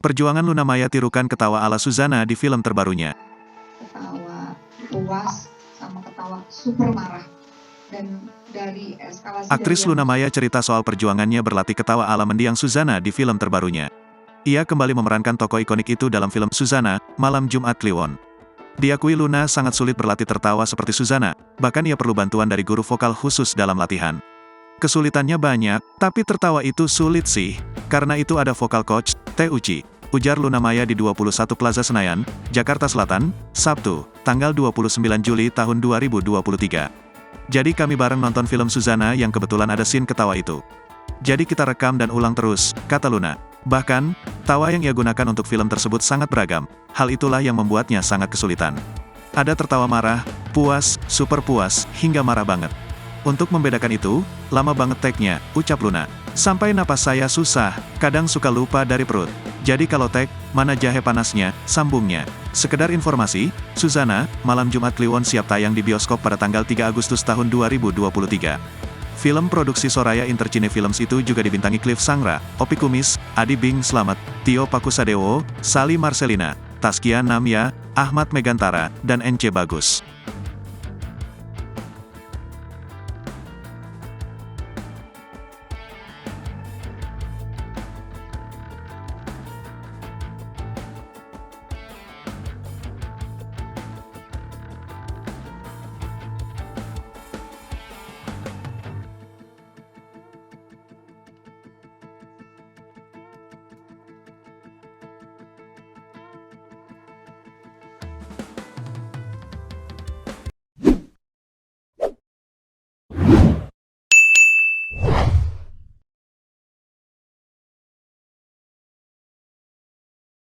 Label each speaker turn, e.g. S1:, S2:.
S1: Perjuangan Luna Maya tirukan ketawa ala Suzana di film terbarunya.
S2: Ketawa puas sama ketawa super marah. Dan dari eskalasi
S1: Aktris
S2: dari
S1: Luna Maya cerita soal perjuangannya berlatih ketawa ala mendiang Suzana di film terbarunya. Ia kembali memerankan tokoh ikonik itu dalam film Suzana, Malam Jumat Kliwon. Diakui Luna sangat sulit berlatih tertawa seperti Suzana, bahkan ia perlu bantuan dari guru vokal khusus dalam latihan. Kesulitannya banyak, tapi tertawa itu sulit sih, karena itu ada vokal coach, Teh Uci, ujar Luna Maya di 21 Plaza Senayan, Jakarta Selatan, Sabtu, tanggal 29 Juli tahun 2023. Jadi kami bareng nonton film Suzana yang kebetulan ada scene ketawa itu. Jadi kita rekam dan ulang terus, kata Luna. Bahkan, tawa yang ia gunakan untuk film tersebut sangat beragam, hal itulah yang membuatnya sangat kesulitan. Ada tertawa marah, puas, super puas, hingga marah banget. Untuk membedakan itu, lama banget tag-nya, ucap Luna. Sampai napas saya susah, kadang suka lupa dari perut. Jadi kalau tag, mana jahe panasnya, sambungnya. Sekedar informasi, Suzana, Malam Jumat Kliwon siap tayang di bioskop pada tanggal 3 Agustus tahun 2023. Film produksi Soraya Intercine Films itu juga dibintangi Cliff Sangra, Opi Kumis, Adi Bing Slamet, Tio Pakusadewo, Sali Marcelina, Taskia Namya, Ahmad Megantara, dan NC Bagus.